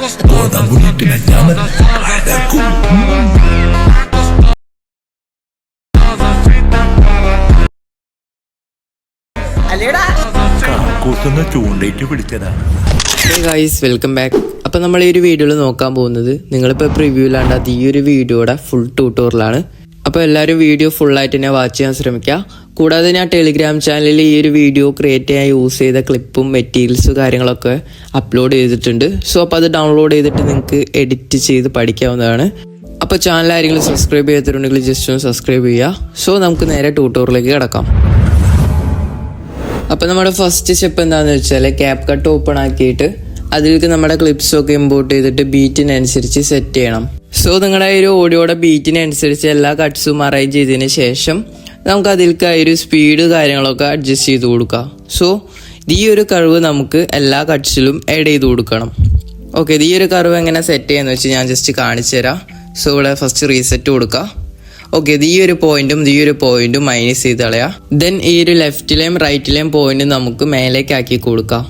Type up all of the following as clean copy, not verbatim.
Bonita llama കൂത്തുന്ന ചൂണ്ടയിട്ട് പിടിച്ചതാ. Guys welcome back. അപ്പം നമ്മൾ ഈ ഒരു വീഡിയോയിൽ നോക്കാൻ പോകുന്നത് നിങ്ങളിപ്പോൾ പ്രിവ്യൂലാണ്ടാത്ത ഈ ഒരു വീഡിയോയുടെ ഫുൾ ട്യൂട്ടോറിയലാണ്. അപ്പോൾ എല്ലാവരും വീഡിയോ ഫുള്ളായിട്ട് തന്നെ വാച്ച് ചെയ്യാൻ ശ്രമിക്കുക. കൂടാതെ ഞാൻ ടെലിഗ്രാം ചാനലിൽ ഈ ഒരു വീഡിയോ ക്രിയേറ്റ് ചെയ്യാൻ യൂസ് ചെയ്ത ക്ലിപ്പും മെറ്റീരിയൽസും കാര്യങ്ങളൊക്കെ അപ്ലോഡ് ചെയ്തിട്ടുണ്ട്. സോ അപ്പോൾ അത് ഡൗൺലോഡ് ചെയ്തിട്ട് നിങ്ങൾക്ക് എഡിറ്റ് ചെയ്ത് പഠിക്കാവുന്നതാണ്. അപ്പോൾ ചാനൽ ആരെങ്കിലും സബ്സ്ക്രൈബ് ചെയ്തിട്ടുണ്ടെങ്കിൽ ജസ്റ്റ് ഒന്ന് സബ്സ്ക്രൈബ് ചെയ്യുക. സോ നമുക്ക് നേരെ ട്യൂട്ടോറിയലിലേക്ക് കിടക്കാം. അപ്പോൾ നമ്മുടെ ഫസ്റ്റ് സ്റ്റെപ്പ് എന്താണെന്ന് വെച്ചാൽ ക്യാപ് കട്ട് ഓപ്പൺ ആക്കിയിട്ട് അതിലേക്ക് നമ്മുടെ ക്ലിപ്സൊക്കെ ഇമ്പോർട്ട് ചെയ്തിട്ട് ബീറ്റിനനുസരിച്ച് സെറ്റ് ചെയ്യണം. സോ നിങ്ങളുടെ ഒരു ഓഡിയോയുടെ ബീറ്റിനനുസരിച്ച് എല്ലാ കട്ട്സും അറേഞ്ച് ചെയ്തതിന് ശേഷം നമുക്ക് അതിലേക്ക് ഒരു സ്പീഡ് കാര്യങ്ങളൊക്കെ അഡ്ജസ്റ്റ് ചെയ്ത് കൊടുക്കാം. സോ ഈ ഒരു കർവ് നമുക്ക് എല്ലാ കട്ട്സിലും ആഡ് ചെയ്ത് കൊടുക്കണം. ഓക്കെ, ഈ ഒരു കർവ് എങ്ങനെ സെറ്റ് ചെയ്യാന്ന് വെച്ചാൽ ഞാൻ ജസ്റ്റ് കാണിച്ചു തരാം. സോ ഇവിടെ ഫസ്റ്റ് റീസെറ്റ് കൊടുക്കുക. ഓക്കെ, ഈ ഒരു പോയിന്റും മൈനസ് ചെയ്ത് കളയാം. ദെൻ ഈ ഒരു ലെഫ്റ്റിലെയും റൈറ്റിലെയും പോയിന്റ് നമുക്ക് മേലേക്കാക്കി കൊടുക്കാം.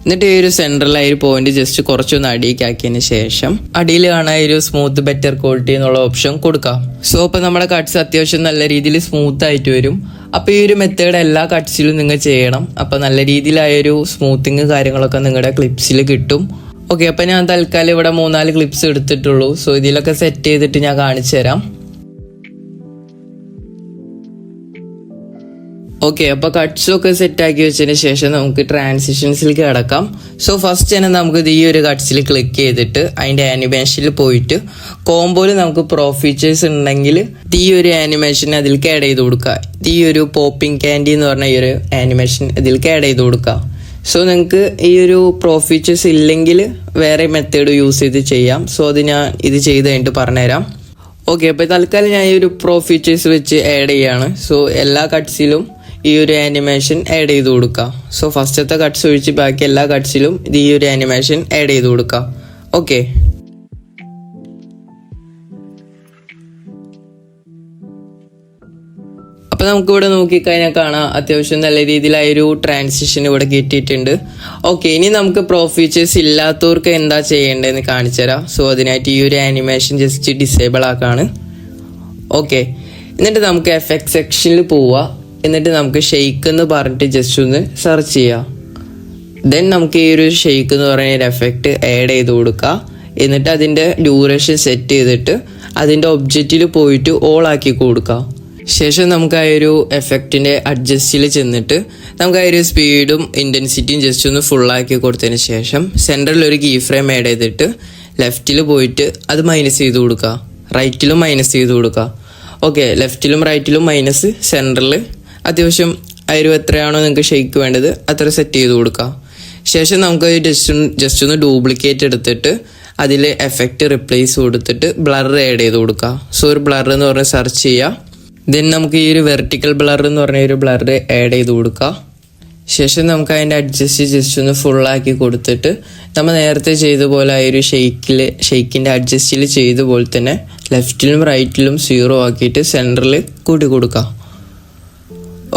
എന്നിട്ട് ഈ ഒരു സെൻട്രലായ ഒരു പോയിന്റ് ജസ്റ്റ് കുറച്ചൊന്ന് അടിയിലാക്കിയതിന് ശേഷം അടിയിൽ കാണാൻ ഒരു സ്മൂത്ത് ബെറ്റർ ക്വാളിറ്റി എന്നുള്ള ഓപ്ഷൻ കൊടുക്കാം. സോ അപ്പോൾ നമ്മുടെ കട്ട്സ് അത്യാവശ്യം നല്ല രീതിയിൽ സ്മൂത്ത് ആയിട്ട് വരും. അപ്പോൾ ഈ ഒരു മെത്തേഡ് എല്ലാ കട്ട്സിലും നിങ്ങൾ ചെയ്യണം. അപ്പോൾ നല്ല രീതിയിലായൊരു സ്മൂത്തിങ് കാര്യങ്ങളൊക്കെ നിങ്ങളുടെ ക്ലിപ്സിൽ കിട്ടും. ഓക്കെ, അപ്പോൾ ഞാൻ തൽക്കാലം ഇവിടെ 3-4 ക്ലിപ്സ് എടുത്തിട്ടുള്ളൂ. സോ ഇതിലൊക്കെ സെറ്റ് ചെയ്തിട്ട് ഞാൻ കാണിച്ചു തരാം. ഓക്കെ, അപ്പോൾ കട്ട്സൊക്കെ സെറ്റാക്കി വെച്ചതിന് ശേഷം നമുക്ക് ട്രാൻസിഷൻസിലേക്ക് കിടക്കാം. സോ ഫസ്റ്റ് തന്നെ നമുക്ക് ഈ ഒരു കട്ട്സിൽ ക്ലിക്ക് ചെയ്തിട്ട് അതിൻ്റെ ആനിമേഷനിൽ പോയിട്ട് കോംബോയിൽ നമുക്ക് പ്രോ ഫീച്ചേഴ്സ് ഉണ്ടെങ്കിൽ ഈ ഒരു ആനിമേഷൻ അതിലേക്ക് ആഡ് ചെയ്ത് കൊടുക്കുക. ഈ ഒരു പോപ്പിംഗ് ക്യാൻഡി എന്ന് പറഞ്ഞ ഈ ഒരു ആനിമേഷൻ ഇതിലേക്ക് ആഡ് ചെയ്ത് കൊടുക്കുക. സോ നിങ്ങൾക്ക് ഈ ഒരു പ്രോ ഫീച്ചേഴ്സ് ഇല്ലെങ്കിൽ വേറെ മെത്തേഡ് യൂസ് ചെയ്ത് ചെയ്യാം. സോ അത് ഞാൻ ഇത് ചെയ്ത് കഴിഞ്ഞിട്ട് പറഞ്ഞുതരാം. ഓക്കെ, അപ്പോൾ തൽക്കാലം ഞാൻ ഈ ഒരു പ്രോ ഫീച്ചേഴ്സ് വെച്ച് ആഡ് ചെയ്യാണ്. സോ എല്ലാ കട്ട്സിലും ഈ ഒരു ആനിമേഷൻ ആഡ് ചെയ്ത് കൊടുക്കാം. സോ ഫസ്റ്റത്തെ കട്ട്സ് ഒഴിച്ച് ബാക്കി എല്ലാ കട്ട്സിലും ഈ ഒരു ആനിമേഷൻ ആഡ് ചെയ്ത് കൊടുക്കാം. ഓക്കെ, അപ്പോൾ നമുക്കിവിടെ നോക്കിക്കഴിഞ്ഞാൽ കാണാം അത്യാവശ്യം നല്ല രീതിയിലായൊരു ട്രാൻസിഷൻ ഇവിടെ കിട്ടിയിട്ടുണ്ട്. ഓക്കെ, ഇനി നമുക്ക് പ്രോ ഫീച്ചേഴ്സ് ഇല്ലാത്തവർക്ക് എന്താ ചെയ്യേണ്ടതെന്ന് കാണിച്ചു തരാം. സോ അതിനായിട്ട് ഈ ഒരു ആനിമേഷൻ ജസ്റ്റ് ഡിസേബിൾ ആക്കാണ്. ഓക്കെ, എന്നിട്ട് നമുക്ക് എഫക്ട് സെക്ഷനിൽ പോവുക. എന്നിട്ട് നമുക്ക് ഷെയ്ക്ക് എന്ന് പറഞ്ഞിട്ട് ജസ്റ്റ് ഒന്ന് സെർച്ച് ചെയ്യാം. ദെൻ നമുക്ക് ഈ ഒരു ഷെയ്ക്ക് എന്ന് പറയുന്ന ഒരു എഫക്റ്റ് ആഡ് ചെയ്ത് കൊടുക്കുക. എന്നിട്ട് അതിൻ്റെ ഡ്യൂറേഷൻ സെറ്റ് ചെയ്തിട്ട് അതിൻ്റെ ഒബ്ജക്റ്റിൽ പോയിട്ട് ഓൾ ആക്കി കൊടുക്കുക. ശേഷം നമുക്ക് ആ ഒരു എഫക്റ്റിൻ്റെ അഡ്ജസ്റ്റിൽ ചെന്നിട്ട് നമുക്ക് ആ ഒരു സ്പീഡും ഇൻറ്റൻസിറ്റിയും ജസ്റ്റ് ഒന്ന് ഫുള്ളാക്കി കൊടുത്തതിന് ശേഷം സെൻറ്ററിൽ ഒരു കീ ഫ്രെയിം ആഡ് ചെയ്തിട്ട് ലെഫ്റ്റിൽ പോയിട്ട് അത് മൈനസ് ചെയ്ത് കൊടുക്കുക, റൈറ്റിലും മൈനസ് ചെയ്ത് കൊടുക്കുക. ഓക്കെ, ലെഫ്റ്റിലും റൈറ്റിലും മൈനസ്, സെൻറ്ററിൽ അത്യാവശ്യം എത്രയാണോ നിങ്ങൾക്ക് ഷെയ്ക്ക് വേണ്ടത് അത്ര സെറ്റ് ചെയ്ത് കൊടുക്കാം. ശേഷം നമുക്ക് ജസ്റ്റ് ഒന്ന് ഡ്യൂപ്ലിക്കേറ്റ് എടുത്തിട്ട് അതിൽ എഫക്റ്റ് റിപ്ലേസ് കൊടുത്തിട്ട് ബ്ലർ ആഡ് ചെയ്ത് കൊടുക്കുക. സോ ഒരു ബ്ലർ എന്ന് പറഞ്ഞ് സെർച്ച് ചെയ്യുക. ദെൻ നമുക്ക് ഈ ഒരു വെർട്ടിക്കൽ ബ്ലർ എന്ന് പറഞ്ഞ ഒരു ബ്ലർ ആഡ് ചെയ്ത് കൊടുക്കുക. ശേഷം നമുക്ക് അതിൻ്റെ അഡ്ജസ്റ്റ് ജസ്റ്റ് ഒന്ന് ഫുള്ളാക്കി കൊടുത്തിട്ട് നമ്മൾ നേരത്തെ ചെയ്ത പോലെ ആ ഒരു ഷെയ്ക്കിൻ്റെ അഡ്ജസ്റ്റിൽ ചെയ്ത പോലെ തന്നെ ലെഫ്റ്റിലും റൈറ്റിലും 0 ആക്കിയിട്ട് സെൻറ്ററിൽ കൂട്ടി കൊടുക്കുക.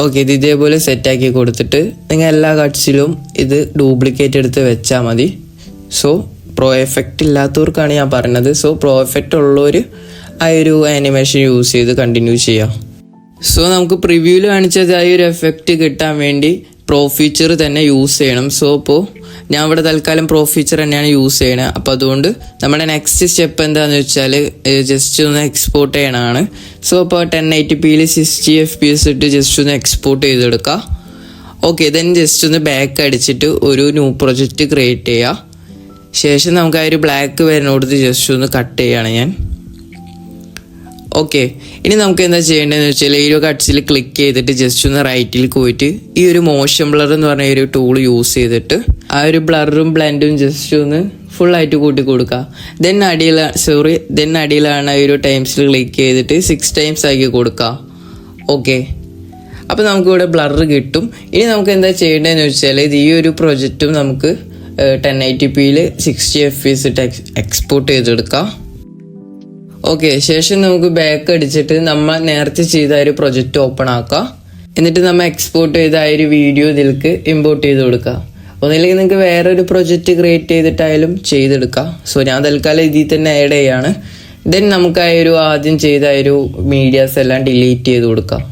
ഓക്കെ, ഇത് ഇതേപോലെ സെറ്റാക്കി കൊടുത്തിട്ട് നിങ്ങൾ എല്ലാ കട്ട്സിലും ഇത് ഡ്യൂപ്ലിക്കേറ്റ് എടുത്ത് വെച്ചാൽ മതി. സോ പ്രോ എഫക്റ്റ് ഇല്ലാത്തവർക്കാണ് ഞാൻ പറഞ്ഞത്. സോ പ്രോ എഫക്റ്റ് ഉള്ളവർ ആ ഒരു ആനിമേഷൻ യൂസ് ചെയ്ത് കണ്ടിന്യൂ ചെയ്യാം. സോ നമുക്ക് പ്രിവ്യൂവിൽ കാണിച്ചത് ആ ഒരു എഫക്റ്റ് കിട്ടാൻ വേണ്ടി പ്രോ ഫീച്ചർ തന്നെ യൂസ് ചെയ്യണം. സോ ഇപ്പോൾ ഞാൻ ഇവിടെ തൽക്കാലം പ്രോ ഫീച്ചർ തന്നെയാണ് യൂസ് ചെയ്യണത്. അപ്പോൾ അതുകൊണ്ട് നമ്മുടെ നെക്സ്റ്റ് സ്റ്റെപ്പ് എന്താണെന്ന് വെച്ചാൽ ജസ്റ്റ് ഒന്ന് എക്സ്പോർട്ട് ചെയ്യണമാണ്. സോ അപ്പോൾ 1080p 60 FPS ഇട്ട് ജസ്റ്റ് ഒന്ന് എക്സ്പോർട്ട് ചെയ്തെടുക്കുക. ഓക്കെ, ദെൻ ജസ്റ്റ് ഒന്ന് ബാക്ക് അടിച്ചിട്ട് ഒരു ന്യൂ പ്രൊജക്റ്റ് ക്രിയേറ്റ് ചെയ്യുക. ശേഷം നമുക്ക് ആ ഒരു ബ്ലാക്ക് വരുന്നോടത്ത് ജസ്റ്റ് ഒന്ന് കട്ട് ചെയ്യുകയാണ് ഞാൻ. ഓക്കെ, ഇനി നമുക്ക് എന്താ ചെയ്യേണ്ടതെന്ന് വെച്ചാൽ ഈ ഒരു കട്ട്സിൽ ക്ലിക്ക് ചെയ്തിട്ട് ജസ്റ്റ് ഒന്ന് റൈറ്റിൽ പോയിട്ട് ഈ ഒരു മോഷൻ ബ്ലർ എന്ന് പറഞ്ഞ ഒരു ടൂൾ യൂസ് ചെയ്തിട്ട് ആ ഒരു ബ്ലറും ബ്ലെൻഡും ജസ്റ്റ് ഒന്ന് ഫുള്ളായിട്ട് കൂട്ടി കൊടുക്കുക. ദെൻ അടിയിലാണ് ഈ ഒരു ടൈംസിൽ ക്ലിക്ക് ചെയ്തിട്ട് 6 ടൈംസ് ആക്കി കൊടുക്കുക. ഓക്കെ, അപ്പോൾ നമുക്കിവിടെ ബ്ലർ കിട്ടും. ഇനി നമുക്ക് എന്താ ചെയ്യേണ്ടതെന്ന് വെച്ചാൽ ഈ ഒരു പ്രൊജക്റ്റും നമുക്ക് 1080p 60 FPS ഇട്ട് എക്സ്പോർട്ട് ചെയ്തെടുക്കാം. ഓക്കെ, ശേഷം നമുക്ക് ബാക്ക് അടിച്ചിട്ട് നമ്മൾ നേരത്തെ ചെയ്ത ഒരു പ്രൊജക്റ്റ് ഓപ്പൺ ആക്കുക. എന്നിട്ട് നമ്മൾ എക്സ്പോർട്ട് ചെയ്ത ആ ഒരു വീഡിയോ ഇതിലേക്ക് ഇമ്പോർട്ട് ചെയ്ത് കൊടുക്കുക. ഒന്നില്ലെങ്കിൽ നിങ്ങൾക്ക് വേറൊരു പ്രൊജക്റ്റ് ക്രിയേറ്റ് ചെയ്തിട്ടായാലും ചെയ്തെടുക്കാം. സോ ഞാൻ തൽക്കാലം ഇതിൽ തന്നെ ആഡ് ചെയ്യാണ്. ദെൻ നമുക്ക് ആദ്യം ചെയ്ത മീഡിയാസ് എല്ലാം ഡിലീറ്റ് ചെയ്ത് കൊടുക്കാം.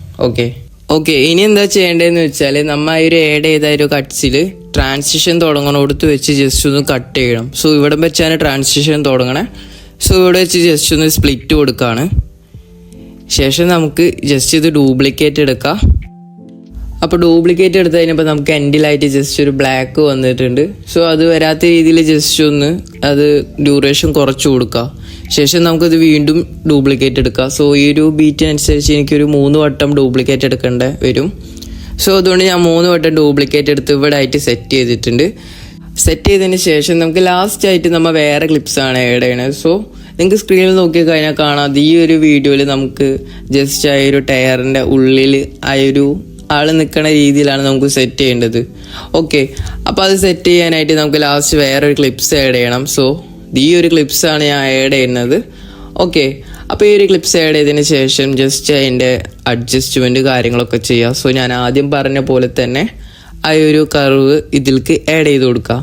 ഓക്കെ ഇനി എന്താ ചെയ്യേണ്ടതെന്ന് വെച്ചാൽ നമ്മൾ ആഡ് ചെയ്ത കട്ട്സിൽ ട്രാൻസിഷൻ തുടങ്ങണോടത്ത് വെച്ച് ജസ്റ്റ് ഒന്ന് കട്ട് ചെയ്യണം. സോ ഇവിടെ വെച്ചാണ് ട്രാൻസിഷൻ തുടങ്ങണേ. സോ ഇവിടെ വെച്ച് ജസ്റ്റ് ഒന്ന് സ്പ്ലിറ്റ് കൊടുക്കുകയാണ്. ശേഷം നമുക്ക് ജസ്റ്റ് ഇത് ഡ്യൂപ്ലിക്കേറ്റ് എടുക്കാം. അപ്പോൾ ഡ്യൂപ്ലിക്കേറ്റ് എടുത്ത് കഴിഞ്ഞപ്പോൾ നമുക്ക് എൻഡിലായിട്ട് ജസ്റ്റ് ഒരു ബ്ലാക്ക് വന്നിട്ടുണ്ട്. സോ അത് വരാത്ത രീതിയിൽ ജസ്റ്റ് ഒന്ന് അത് ഡ്യൂറേഷൻ കുറച്ച് കൊടുക്കുക. ശേഷം നമുക്കത് വീണ്ടും ഡ്യൂപ്ലിക്കേറ്റ് എടുക്കാം. സോ ഈ ബീറ്റിനനുസരിച്ച് എനിക്കൊരു 3 വട്ടം ഡ്യൂപ്ലിക്കേറ്റ് എടുക്കേണ്ട വരും. സോ അതുകൊണ്ട് ഞാൻ 3 വട്ടം ഡ്യൂപ്ലിക്കേറ്റ് എടുത്ത് ഇവിടെ ആയിട്ട് സെറ്റ് ചെയ്തിട്ടുണ്ട്. സെറ്റ് ചെയ്തതിന് ശേഷം നമുക്ക് ലാസ്റ്റ് ആയിട്ട് നമ്മൾ വേറെ ക്ലിപ്സാണ് ആഡ് ചെയ്യണത്. സോ നിങ്ങൾക്ക് സ്ക്രീനിൽ നോക്കി കഴിഞ്ഞാൽ കാണാം ഈ വീഡിയോയിൽ നമുക്ക് ജസ്റ്റ് ടയറിൻ്റെ ഉള്ളിൽ ആള് നിൽക്കുന്ന രീതിയിലാണ് നമുക്ക് സെറ്റ് ചെയ്യേണ്ടത്. അപ്പോൾ അത് സെറ്റ് ചെയ്യാനായിട്ട് നമുക്ക് ലാസ്റ്റ് വേറൊരു ക്ലിപ്സ് ആഡ് ചെയ്യണം. സോ ഈ ക്ലിപ്സാണ് ഞാൻ ആഡ് ചെയ്യുന്നത്. അപ്പോൾ ഈ ക്ലിപ്സ് ആഡ് ചെയ്തതിന് ശേഷം ജസ്റ്റ് അതിൻ്റെ അഡ്ജസ്റ്റ്മെൻറ്റ് കാര്യങ്ങളൊക്കെ ചെയ്യാം. സോ ഞാൻ ആദ്യം പറഞ്ഞ പോലെ തന്നെ കർവ് ഇതിലേക്ക് ആഡ് ചെയ്ത് കൊടുക്കാം.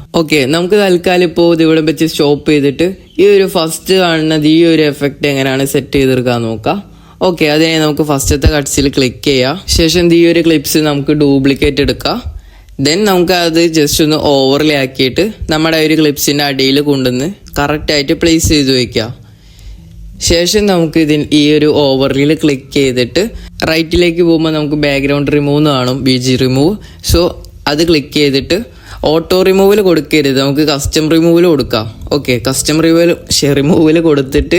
നമുക്ക് തൽക്കാലം ഇപ്പോൾ ഇവിടെ വെച്ച് സ്റ്റോപ്പ് ചെയ്തിട്ട് ഈ ഫസ്റ്റ് കാണുന്നത് ഈ എഫക്റ്റ് എങ്ങനെയാണ് സെറ്റ് ചെയ്തെടുക്കാൻ നോക്കാം. അതിനെ നമുക്ക് ഫസ്റ്റത്തെ കട്ട്സിൽ ക്ലിക്ക് ചെയ്യാം. ശേഷം ഈ ക്ലിപ്സ് നമുക്ക് ഡ്യൂപ്ലിക്കേറ്റ് എടുക്കാം. ദെൻ നമുക്ക് അത് ജസ്റ്റ് ഒന്ന് ഓവർലേ ആക്കിയിട്ട് നമ്മുടെ ക്ലിപ്സിൻ്റെ അടിയിൽ കൊണ്ടുവന്ന് കറക്റ്റായിട്ട് പ്ലേസ് ചെയ്ത് വയ്ക്കുക. ശേഷം നമുക്ക് ഈ ഓവർലിയിൽ ക്ലിക്ക് ചെയ്തിട്ട് റൈറ്റിലേക്ക് പോകുമ്പോൾ നമുക്ക് ബാക്ക്ഗ്രൗണ്ട് റിമൂവ് കാണും, BG റിമൂവ്. സോ അത് ക്ലിക്ക് ചെയ്തിട്ട് ഓട്ടോ റിമൂവൽ കൊടുക്കരുത്, നമുക്ക് കസ്റ്റം റിമൂവൽ കൊടുക്കാം. കസ്റ്റം റിമൂവൽ കൊടുത്തിട്ട്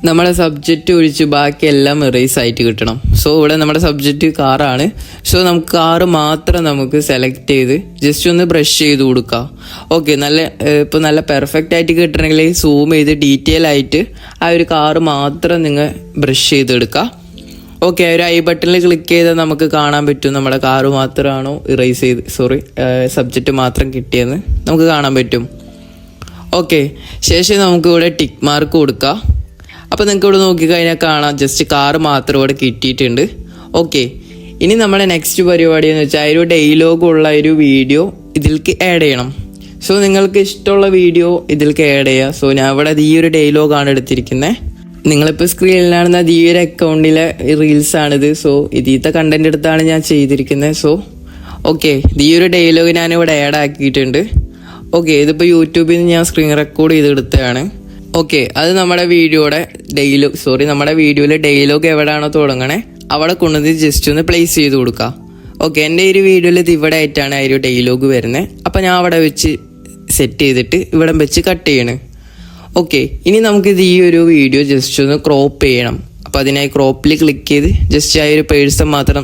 നമ്മുടെ സബ്ജക്റ്റ് ഒഴിച്ച് ബാക്കി എല്ലാം എറേസ് ആയിട്ട് കിട്ടണം. സോ ഇവിടെ നമ്മുടെ സബ്ജക്റ്റ് കാറാണ്. സോ നമുക്ക് കാറ് മാത്രം നമുക്ക് സെലക്ട് ചെയ്ത് ജസ്റ്റ് ഒന്ന് ബ്രഷ് ചെയ്ത് കൊടുക്കാം. ഇപ്പോൾ നല്ല പെർഫെക്റ്റ് ആയിട്ട് കിട്ടണമെങ്കിൽ സൂം ചെയ്ത് ഡീറ്റെയിൽ ആയിട്ട് കാറ് മാത്രം നിങ്ങൾ ബ്രഷ് ചെയ്തെടുക്കാം. ഐ ബട്ടണിൽ ക്ലിക്ക് ചെയ്താൽ നമുക്ക് കാണാൻ പറ്റും നമ്മുടെ കാറ് മാത്രമാണോ സബ്ജക്റ്റ് മാത്രം കിട്ടിയെന്ന് നമുക്ക് കാണാൻ പറ്റും. ശേഷം നമുക്ക് ഇവിടെ ടിക്ക് മാർക്ക് കൊടുക്കാം. അപ്പോൾ നിങ്ങൾക്ക് ഇവിടെ നോക്കിക്കഴിഞ്ഞാൽ കാണാം ജസ്റ്റ് കാറ് മാത്രം ഇവിടെ കിട്ടിയിട്ടുണ്ട്. ഇനി നമ്മുടെ നെക്സ്റ്റ് പരിപാടി എന്ന് വെച്ചാൽ ഡയലോഗ് ഉള്ള വീഡിയോ ഇതിലേക്ക് ആഡ് ചെയ്യണം. സോ നിങ്ങൾക്ക് ഇഷ്ടമുള്ള വീഡിയോ ഇതിലേക്ക് ആഡ് ചെയ്യുക. സോ ഞാൻ ഇവിടെ ഈ ഡയലോഗാണ് എടുത്തിരിക്കുന്നത്. നിങ്ങളിപ്പോൾ സ്ക്രീനിൽ കാണുന്നത് ഈ അക്കൗണ്ടിലെ റീൽസാണിത്. സോ ഇതിലത്തെ കണ്ടന്റ് എടുത്താണ് ഞാൻ ചെയ്തിരിക്കുന്നത്. സോ ഈ ഡയലോഗ് ഞാനിവിടെ ആഡ് ആക്കിയിട്ടുണ്ട്. ഇതിപ്പോൾ യൂട്യൂബിൽ നിന്ന് ഞാൻ സ്ക്രീൻ റെക്കോർഡ് ചെയ്തെടുത്തതാണ്. അത് നമ്മുടെ നമ്മുടെ വീഡിയോയിൽ ഡയലോഗ് എവിടെയാണോ തുടങ്ങണേ അവിടെ കൊണ്ടുവന്ന് ജസ്റ്റ് ഒന്ന് പ്ലേസ് ചെയ്ത് കൊടുക്കാം. എൻ്റെ വീഡിയോയിൽ ഇത് ഇവിടെ ആയിട്ടാണ് ഡയലോഗ് വരുന്നത്. അപ്പോൾ ഞാൻ അവിടെ വെച്ച് സെറ്റ് ചെയ്തിട്ട് ഇവിടെ വെച്ച് കട്ട് ചെയ്യണം. ഇനി നമുക്കിത് ഈ വീഡിയോ ജസ്റ്റ് ഒന്ന് ക്രോപ്പ് ചെയ്യണം. അപ്പോൾ അതിനായി ക്രോപ്പിൽ ക്ലിക്ക് ചെയ്ത് ജസ്റ്റ് പേഴ്സൺ മാത്രം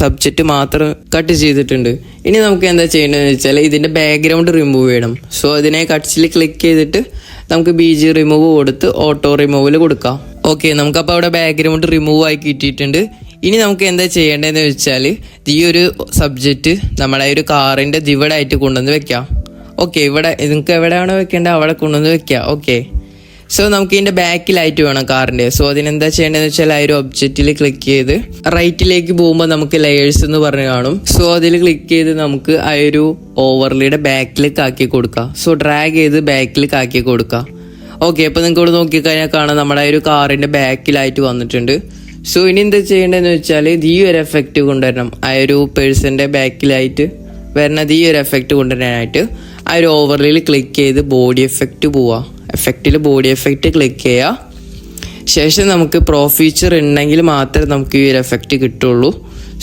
സബ്ജക്റ്റ് മാത്രം കട്ട് ചെയ്തിട്ടുണ്ട്. ഇനി നമുക്ക് എന്താ ചെയ്യേണ്ടതെന്ന് വെച്ചാൽ ഇതിൻ്റെ ബാക്ക്ഗ്രൗണ്ട് റിമൂവ് ചെയ്യണം. സോ അതിനായി കട്ട്സിൽ ക്ലിക്ക് ചെയ്തിട്ട് നമുക്ക് BG റിമൂവ് കൊടുത്ത് ഓട്ടോ റിമൂവൽ കൊടുക്കാം. നമുക്കപ്പോൾ അവിടെ ബാക്ക്ഗ്രൗണ്ട് റിമൂവ് ആയി കിട്ടിയിട്ടുണ്ട്. ഇനി നമുക്ക് എന്താ ചെയ്യേണ്ടതെന്ന് വെച്ചാൽ ഈ സബ്ജക്റ്റ് നമ്മുടെ കാറിൻ്റെ ഇവിടെ ആയിട്ട് കൊണ്ടുവന്ന് വെക്കാം. ഇവിടെ നിങ്ങൾക്ക് എവിടെയാണോ വെക്കേണ്ടത് അവിടെ കൊണ്ടുവന്ന് വെക്കാം. സോ നമുക്ക് ഇതിൻ്റെ ബാക്കിലായിട്ട് വേണം കാറിൻ്റെ. സോ അതിനെന്താ ചെയ്യേണ്ടതെന്ന് വെച്ചാൽ ഒബ്ജക്റ്റിൽ ക്ലിക്ക് ചെയ്ത് റൈറ്റിലേക്ക് പോകുമ്പോൾ നമുക്ക് ലെയേഴ്സ് എന്ന് പറഞ്ഞ് കാണും. സോ അതിൽ ക്ലിക്ക് ചെയ്ത് നമുക്ക് ഓവർലിയുടെ ബാക്കിലേക്ക് ആക്കി കൊടുക്കാം. സോ ഡ്രാഗ് ചെയ്ത് ബാക്കിലേക്ക് ആക്കി കൊടുക്കാം. അപ്പോൾ നിങ്ങൾക്ക് ഇവിടെ നോക്കിക്കഴിഞ്ഞാൽ കാണാം നമ്മുടെ കാറിൻ്റെ ബാക്കിലായിട്ട് വന്നിട്ടുണ്ട്. സോ ഇനി എന്താ ചെയ്യേണ്ടതെന്ന് വെച്ചാൽ ഈ എഫക്റ്റ് കൊണ്ടുവരണം. പേഴ്സൻ്റെ ബാക്കിലായിട്ട് വരുന്നത് ഈ എഫക്റ്റ് കൊണ്ടുവരാനായിട്ട് ഓവർലിയിൽ ക്ലിക്ക് ചെയ്ത് ബോഡി എഫക്റ്റ് പോവുക. എഫക്റ്റിൽ ബോഡി എഫക്റ്റ് ക്ലിക്ക് ചെയ്യുക. ശേഷം നമുക്ക് പ്രോ ഫീച്ചർ ഉണ്ടെങ്കിൽ മാത്രമേ നമുക്ക് ഈ എഫക്റ്റ് കിട്ടുള്ളൂ.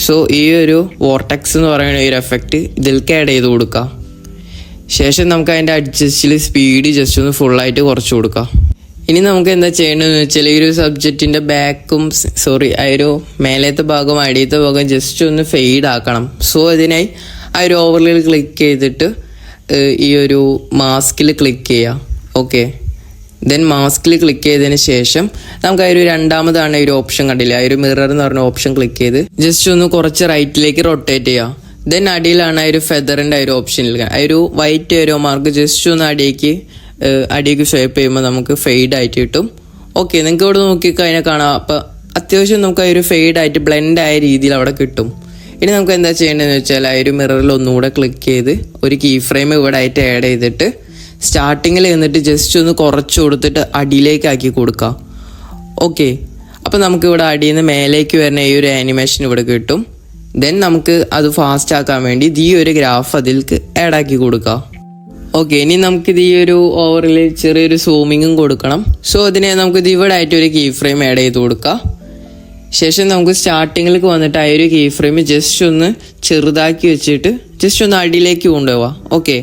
സോ ഈ വോർട്ടെക്സ് എന്ന് പറയുന്ന എഫക്റ്റ് ഇതിലേക്ക് ആഡ് ചെയ്ത് കൊടുക്കാം. ശേഷം നമുക്ക് അതിൻ്റെ അഡ്ജസ്റ്റിൽ സ്പീഡ് ജസ്റ്റ് ഒന്ന് ഫുള്ളായിട്ട് കുറച്ച് കൊടുക്കാം. ഇനി നമുക്ക് എന്താ ചെയ്യേണ്ടതെന്ന് വെച്ചാൽ ഈ സബ്ജക്റ്റിൻ്റെ ബാക്കും മേലത്തെ ഭാഗം അടിയത്തെ ഭാഗം ജസ്റ്റ് ഒന്ന് ഫെയ്ഡ് ആക്കണം. സോ അതിനായി ഓവർലിയിൽ ക്ലിക്ക് ചെയ്തിട്ട് ഈ മാസ്കിൽ ക്ലിക്ക് ചെയ്യാം. ദെൻ മാസ്കിൽ ക്ലിക്ക് ചെയ്തതിന് ശേഷം നമുക്ക് രണ്ടാമതാണ് ഓപ്ഷൻ കണ്ടില്ല, മിറർ എന്ന് പറഞ്ഞ ഓപ്ഷൻ ക്ലിക്ക് ചെയ്ത് ജസ്റ്റ് ഒന്ന് കുറച്ച് റൈറ്റിലേക്ക് റൊട്ടേറ്റ് ചെയ്യാം. ദെൻ അടിയിലാണ് ഫെദറിൻ്റെ ഓപ്ഷനിൽ വൈറ്റ് മാർക്ക് ജസ്റ്റ് ഒന്ന് അടിയേക്ക് ഷേപ്പ് ചെയ്യുമ്പോൾ നമുക്ക് ഫെയ്ഡ് ആയിട്ട് കിട്ടും. നിങ്ങൾക്ക് ഇവിടെ നോക്കിക്കഴിഞ്ഞാൽ കാണാം. അപ്പോൾ അത്യാവശ്യം നമുക്ക് ഫെയ്ഡ് ആയിട്ട് ബ്ലെൻഡ് ആയ രീതിയിൽ അവിടെ കിട്ടും. ഇനി നമുക്ക് എന്താ ചെയ്യേണ്ടതെന്ന് വെച്ചാൽ ആ ഒരു മിററിൽ ഒന്നുകൂടെ ക്ലിക്ക് ചെയ്ത് ഒരു കീ ഫ്രെയിം ഇവിടെ ആയിട്ട് ആഡ് ചെയ്തിട്ട് സ്റ്റാർട്ടിങ്ങിൽ നിന്നിട്ട് ജസ്റ്റ് ഒന്ന് കുറച്ച് കൊടുത്തിട്ട് അടിയിലേക്ക് ആക്കി കൊടുക്കാം. ഓക്കെ, അപ്പോൾ നമുക്ക് ഇവിടെ അടിയിൽ നിന്ന് മേലേക്ക് വരുന്ന ഈ ഒരു ആനിമേഷൻ ഇവിടെ കിട്ടും. ദെൻ നമുക്ക് അത് ഫാസ്റ്റ് ആക്കാൻ വേണ്ടി ഈ ഒരു ഗ്രാഫ് അതിലേക്ക് ആഡ് ആക്കി കൊടുക്കാം. ഓക്കെ, ഇനി നമുക്കിത് ഈ ഒരു ഓവറിൽ ചെറിയൊരു സൂമിങ്ങും കൊടുക്കണം. സോ അതിനെ നമുക്കിത് ഇവിടെ ആയിട്ട് ഒരു കീ ഫ്രെയിം ആഡ് ചെയ്ത് കൊടുക്കാം. ശേഷം നമുക്ക് സ്റ്റാർട്ടിങ്ങിലേക്ക് വന്നിട്ട് ആ ഒരു കീ ഫ്രെയിം ജസ്റ്റ് ഒന്ന് ചെറുതാക്കി വെച്ചിട്ട് ജസ്റ്റ് ഒന്ന് അടിയിലേക്ക് കൊണ്ടുപോവാം. ഓക്കെ,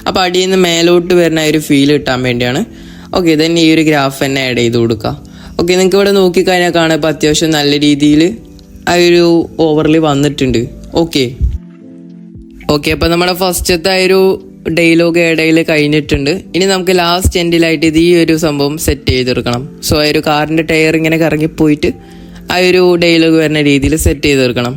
അപ്പോൾ അടിയിൽ നിന്ന് മേലോട്ട് വരുന്ന ഒരു ഫീൽ കിട്ടാൻ വേണ്ടിയാണ്. ഓക്കെ, ദെൻ ഈ ഒരു ഗ്രാഫ് തന്നെ ആഡ് ചെയ്ത് കൊടുക്കുക. ഓക്കെ, നിങ്ങൾക്ക് ഇവിടെ നോക്കിക്കഴിഞ്ഞാൽ കാണാം ഇപ്പോൾ അത്യാവശ്യം നല്ല രീതിയിൽ ആ ഒരു ഓവറിൽ വന്നിട്ടുണ്ട്. ഓക്കെ, അപ്പോൾ നമ്മുടെ ഫസ്റ്റത്തെ ആ ഒരു ഡയലോഗ് ഇടയിൽ കഴിഞ്ഞിട്ടുണ്ട്. ഇനി നമുക്ക് ലാസ്റ്റ് എൻഡിലായിട്ട് ഇത് ഈ ഒരു സംഭവം സെറ്റ് ചെയ്തെടുക്കണം. സോ ആ ഒരു കാറിൻ്റെ ടയർ ഇങ്ങനെ കറങ്ങിപ്പോയിട്ട് ആ ഒരു ഡയലോഗ് വരുന്ന രീതിയിൽ സെറ്റ് ചെയ്തെടുക്കണം.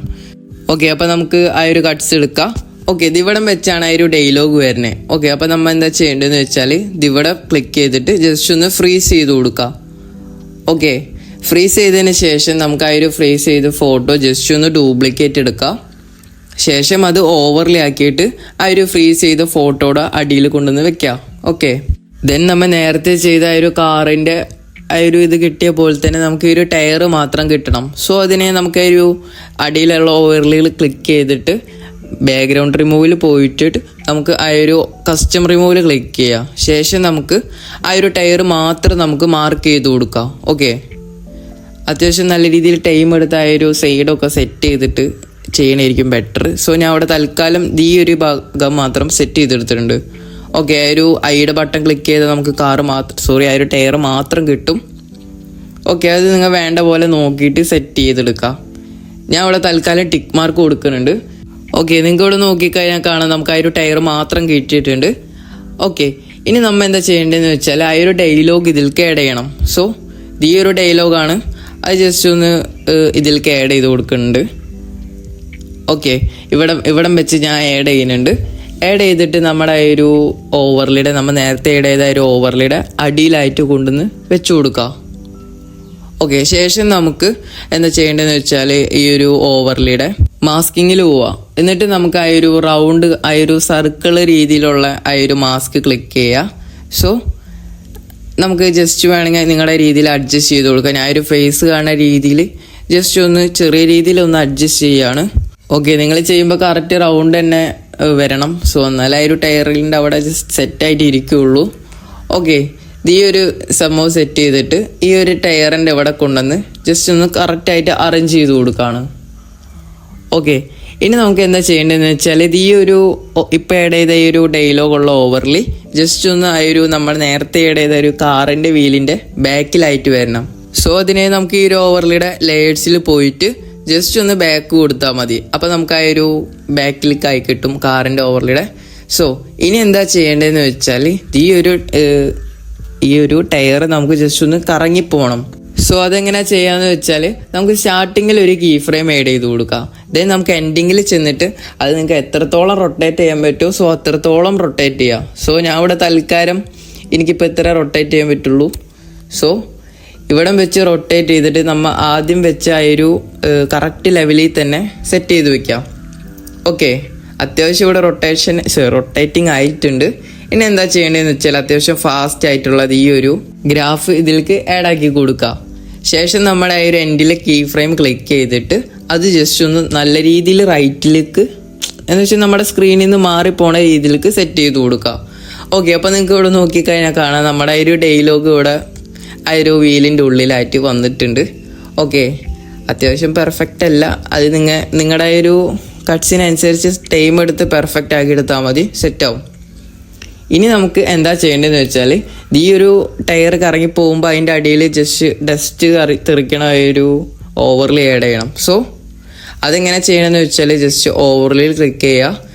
ഓക്കെ, അപ്പോൾ നമുക്ക് ആ ഒരു കട്ട്സ് എടുക്കാം. ഓക്കെ, ഇതിവിടം വെച്ചാണ് ആ ഒരു ഡയലോഗ് വരുന്നത്. ഓക്കെ, അപ്പോൾ നമ്മൾ എന്താ ചെയ്യേണ്ടതെന്ന് വെച്ചാൽ ഇതിവിടെ ക്ലിക്ക് ചെയ്തിട്ട് ജസ്റ്റ് ഒന്ന് ഫ്രീസ് ചെയ്ത് കൊടുക്കുക. ഓക്കെ, ഫ്രീസ് ചെയ്തതിന് ശേഷം നമുക്ക് ആ ഒരു ഫ്രീസ് ചെയ്ത് ഫോട്ടോ ജസ്റ്റ് ഒന്ന് ഡ്യൂപ്ലിക്കേറ്റ് എടുക്കാം. ശേഷം അത് ഓവർലേ ആക്കിയിട്ട് ആ ഒരു ഫ്രീസ് ചെയ്ത ഫോട്ടോയുടെ അടിയിൽ കൊണ്ടുവന്ന് വെക്കാം. ഓക്കെ, ദെൻ നമ്മൾ നേരത്തെ ചെയ്ത ആ ഒരു കാറിൻ്റെ ആ ഒരു ഇത് കിട്ടിയ പോലെ തന്നെ നമുക്ക് ഈ ഒരു ടയർ മാത്രം കിട്ടണം. സോ അതിനെ നമുക്ക് ആ ഒരു അടിയിലുള്ള ഓവർലേയിൽ ക്ലിക്ക് ചെയ്തിട്ട് ബാക്ക്ഗ്രൗണ്ട് റിമൂവിൽ പോയിട്ട് നമുക്ക് ആ ഒരു കസ്റ്റം റിമൂവിൽ ക്ലിക്ക് ചെയ്യാം. ശേഷം നമുക്ക് ആ ഒരു ടയർ മാത്രം നമുക്ക് മാർക്ക് ചെയ്ത് കൊടുക്കാം. ഓക്കെ, അത്യാവശ്യം നല്ല രീതിയിൽ ടൈം എടുത്ത് ആ ഒരു സൈഡൊക്കെ സെറ്റ് ചെയ്തിട്ട് ചെയ്യണമായിരിക്കും ബെറ്റർ. സോ ഞാൻ അവിടെ തൽക്കാലം ഈ ഒരു ഭാഗം മാത്രം സെറ്റ് ചെയ്തെടുത്തിട്ടുണ്ട്. ഓക്കെ, ആ ഒരു ഐയുടെ ബട്ടൺ ക്ലിക്ക് ചെയ്താൽ നമുക്ക് ആ ഒരു ടയർ മാത്രം കിട്ടും. ഓക്കെ, അത് നിങ്ങൾ വേണ്ട പോലെ നോക്കിയിട്ട് സെറ്റ് ചെയ്തെടുക്കാം. ഞാൻ അവിടെ തൽക്കാലം ടിക്ക് മാർക്ക് കൊടുക്കുന്നുണ്ട്. ഓക്കെ, നിങ്ങൾക്ക് ഇവിടെ നോക്കിക്കഴിഞ്ഞാൽ കാണാം നമുക്ക് ആ ഒരു ടയർ മാത്രം കിട്ടിയിട്ടുണ്ട്. ഓക്കെ, ഇനി നമ്മൾ എന്താ ചെയ്യേണ്ടതെന്ന് വെച്ചാൽ ആ ഒരു ഡയലോഗ് ഇതിലേക്ക് ആഡ് ചെയ്യണം. സോ ഈ ഒരു ഡയലോഗാണ്, അത് ജസ്റ്റ് ഒന്ന് ഇതിലേക്ക് ആഡ് ചെയ്ത് കൊടുക്കുന്നുണ്ട്. ഓക്കെ, ഇവിടം വെച്ച് ഞാൻ ആഡ് ചെയ്യുന്നുണ്ട്. ആഡ് ചെയ്തിട്ട് നമ്മുടെ ആ ഒരു ഓവർലിയുടെ നമ്മൾ നേരത്തെ ആഡ് ചെയ്ത ഒരു ഓവർലിയുടെ അടിയിലായിട്ട് കൊണ്ടുവന്ന് വെച്ച് കൊടുക്കുക. ഓക്കെ, ശേഷം നമുക്ക് എന്താ ചെയ്യേണ്ടതെന്ന് വെച്ചാൽ ഈ ഒരു ഓവർലിയുടെ മാസ്കിങ്ങിൽ പോവാം. എന്നിട്ട് നമുക്ക് ആ ഒരു റൗണ്ട് ആ ഒരു സർക്കിൾ രീതിയിലുള്ള ആ ഒരു മാസ്ക് ക്ലിക്ക് ചെയ്യുക. സോ നമുക്ക് ജസ്റ്റ് വേണമെങ്കിൽ നിങ്ങളുടെ രീതിയിൽ അഡ്ജസ്റ്റ് ചെയ്ത് കൊടുക്കാം. ഞാൻ ഒരു ഫേസ് കാണുന്ന രീതിയിൽ ജസ്റ്റ് ഒന്ന് ചെറിയ രീതിയിൽ ഒന്ന് അഡ്ജസ്റ്റ് ചെയ്യുകയാണ്. ഓക്കെ, നിങ്ങൾ ചെയ്യുമ്പോൾ കറക്റ്റ് റൗണ്ട് തന്നെ വരണം. സോ എന്നാലും ആ ഒരു ടയറിൻ്റെ അവിടെ ജസ്റ്റ് സെറ്റായിട്ട് ഇരിക്കുകയുള്ളൂ. ഓക്കെ, ഈ ഒരു സംഭവം സെറ്റ് ചെയ്തിട്ട് ഈ ഒരു ടയറിൻ്റെ ഇവിടെ കൊണ്ടുവന്ന് ജസ്റ്റ് ഒന്ന് കറക്റ്റായിട്ട് അറേഞ്ച് ചെയ്ത് കൊടുക്കുകയാണ്. ഓക്കെ, ഇനി നമുക്ക് എന്താ ചെയ്യേണ്ടതെന്ന് വെച്ചാൽ ഇത് ഈ ഒരു ഇപ്പോൾ ആഡ് ചെയ്ത ഈ ഒരു ഡയലോഗുള്ള ഓവർലി ജസ്റ്റ് ഒന്ന് ആ ഒരു നമ്മൾ നേരത്തെ ആഡ് ചെയ്ത ഒരു കാറിൻ്റെ വീലിൻ്റെ ബാക്കിലായിട്ട് വരണം. സോ അതിനെ നമുക്ക് ഈ ഒരു ഓവർലിയുടെ ലേയേഴ്സിൽ പോയിട്ട് ജസ്റ്റ് ഒന്ന് ബാക്ക് കൊടുത്താൽ മതി. അപ്പോൾ നമുക്ക് ആ ഒരു ബാക്കിലേക്ക് ആയി കിട്ടും കാറിൻ്റെ ഓവർലിയുടെ. സോ ഇനി എന്താ ചെയ്യേണ്ടതെന്ന് വെച്ചാൽ ഈ ഒരു ടയർ നമുക്ക് ജസ്റ്റ് ഒന്ന് കറങ്ങിപ്പോകണം. സോ അതെങ്ങനെയാണ് ചെയ്യാന്ന് വെച്ചാൽ നമുക്ക് സ്റ്റാർട്ടിങ്ങിൽ ഒരു കീ ഫ്രെയിം ആഡ് ചെയ്ത് കൊടുക്കാം. ദെൻ നമുക്ക് എൻഡിങ്ങിൽ ചെന്നിട്ട് അത് നിങ്ങൾക്ക് എത്രത്തോളം റൊട്ടേറ്റ് ചെയ്യാൻ പറ്റുമോ സോ അത്രത്തോളം റൊട്ടേറ്റ് ചെയ്യാം. സോ ഞാൻ ഇവിടെ തൽക്കാലം എനിക്കിപ്പോൾ ഇത്ര റൊട്ടേറ്റ് ചെയ്യാൻ പറ്റുള്ളൂ. സോ ഇവിടം വെച്ച് റൊട്ടേറ്റ് ചെയ്തിട്ട് നമ്മൾ ആദ്യം വെച്ച ആ ഒരു കറക്റ്റ് ലെവലിൽ തന്നെ സെറ്റ് ചെയ്ത് വെക്കാം. ഓക്കെ, അത്യാവശ്യം ഇവിടെ റൊട്ടേറ്റിംഗ് ആയിട്ടുണ്ട്. ഇനി എന്താ ചെയ്യേണ്ടതെന്ന് വെച്ചാൽ അത്യാവശ്യം ഫാസ്റ്റ് ആയിട്ടുള്ളത് ഈ ഒരു ഗ്രാഫ് ഇതിലേക്ക് ആഡ് ആക്കി കൊടുക്കുക. ശേഷം നമ്മുടെ ആ ഒരു എൻഡിൽ കീ ഫ്രെയിം ക്ലിക്ക് ചെയ്തിട്ട് അത് ജസ്റ്റ് ഒന്ന് നല്ല രീതിയിൽ റൈറ്റിലേക്ക് എന്ന് വെച്ചാൽ നമ്മുടെ സ്ക്രീനിൽ നിന്ന് മാറിപ്പോണ രീതിയിലേക്ക് സെറ്റ് ചെയ്ത് കൊടുക്കുക. ഓക്കെ, അപ്പോൾ നിങ്ങൾക്ക് ഇവിടെ നോക്കിക്കഴിഞ്ഞാൽ കാണാം നമ്മുടെ ആ ഒരു ഡയലോഗ് ഇവിടെ ആ ഒരു വീലിൻ്റെ ഉള്ളിലായിട്ട് വന്നിട്ടുണ്ട്. ഓക്കെ, അത്യാവശ്യം പെർഫെക്റ്റ് അല്ല, അത് നിങ്ങളുടെ ആ ഒരു കട്ട്സിനനുസരിച്ച് ടൈം എടുത്ത് പെർഫെക്റ്റ് ആക്കി എടുത്താൽ മതി, സെറ്റാവും. ഇനി നമുക്ക് എന്താ ചെയ്യേണ്ടതെന്ന് വെച്ചാൽ ഈ ഒരു ടയർ കറങ്ങി പോകുമ്പോൾ അതിൻ്റെ അടിയിൽ ജസ്റ്റ് ഡസ്റ്റ് തെറിക്കണ ഒരു ഓവർലേ ആഡ് ചെയ്യണം. സോ അതെങ്ങനെ ചെയ്യണമെന്ന് വെച്ചാൽ ജസ്റ്റ് ഓവർലേയിൽ ക്ലിക്ക് ചെയ്യുക,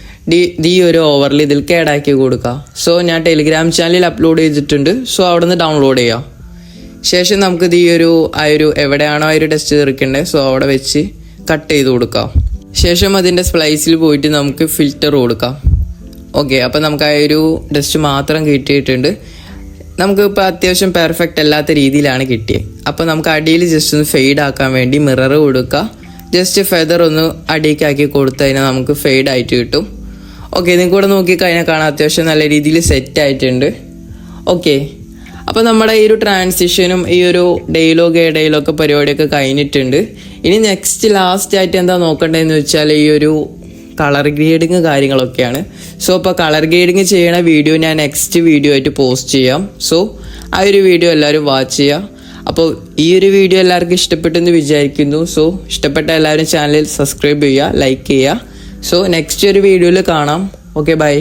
ഈ ഒരു ഓവർലേ ഇതിലേക്ക് ആഡ് ആക്കി കൊടുക്കുക. സോ ഞാൻ ടെലിഗ്രാം ചാനലിൽ അപ്ലോഡ് ചെയ്തിട്ടുണ്ട്. സോ അവിടെ നിന്ന് ഡൗൺലോഡ് ചെയ്യാം. ശേഷം നമുക്ക് ഈ ഒരു എവിടെയാണോ ആ ഒരു ഡസ്റ്റ് തെറിക്കേണ്ടത് സോ അവിടെ വെച്ച് കട്ട് ചെയ്ത് കൊടുക്കാം. ശേഷം അതിൻ്റെ സ്പ്ലൈസിൽ പോയിട്ട് നമുക്ക് ഫിൽറ്റർ കൊടുക്കാം. ഓക്കെ, അപ്പോൾ നമുക്ക് ആ ഒരു ഡസ്റ്റ് മാത്രം കിട്ടിയിട്ടുണ്ട്. നമുക്കിപ്പോൾ അത്യാവശ്യം പെർഫെക്റ്റ് അല്ലാത്ത രീതിയിലാണ് കിട്ടിയത്. അപ്പോൾ നമുക്ക് അടിയിൽ ജസ്റ്റ് ഒന്ന് ഫെയ്ഡ് ആക്കാൻ വേണ്ടി മിറർ കൊടുക്കുക. ജസ്റ്റ് ഫെദർ ഒന്ന് അടിക്കാക്കി കൊടുത്തു കഴിഞ്ഞാൽ നമുക്ക് ഫെയ്ഡ് ആയിട്ട് കിട്ടും. ഓക്കെ, നിങ്ങൾക്ക് കൂടെ നോക്കിക്കഴിഞ്ഞാൽ കാണാം അത്യാവശ്യം നല്ല രീതിയിൽ സെറ്റ് ആയിട്ടുണ്ട്. ഓക്കെ, അപ്പോൾ നമ്മുടെ ഈ ഒരു ട്രാൻസിഷനും ഈ ഒരു ഡെയിലോഗ് പരിപാടിയൊക്കെ കഴിഞ്ഞിട്ടുണ്ട്. ഇനി നെക്സ്റ്റ് ലാസ്റ്റ് ആയിട്ട് എന്താ നോക്കേണ്ടതെന്ന് വെച്ചാൽ ഈ ഒരു കളർ ഗ്രേഡിങ് കാര്യങ്ങളൊക്കെയാണ്. സോ അപ്പോൾ കളർ ഗ്രേഡിങ് ചെയ്യണ വീഡിയോ ഞാൻ നെക്സ്റ്റ് വീഡിയോ ആയിട്ട് പോസ്റ്റ് ചെയ്യാം. സോ ആ ഒരു വീഡിയോ എല്ലാവരും വാച്ച് ചെയ്യുക. അപ്പോൾ ഈ ഒരു വീഡിയോ എല്ലാവർക്കും ഇഷ്ടപ്പെട്ടെന്ന് വിചാരിക്കുന്നു. സോ ഇഷ്ടപ്പെട്ട എല്ലാവരും ചാനൽ സബ്സ്ക്രൈബ് ചെയ്യുക, ലൈക്ക് ചെയ്യുക. സോ നെക്സ്റ്റ് ഒരു വീഡിയോയിൽ കാണാം. Okay, by.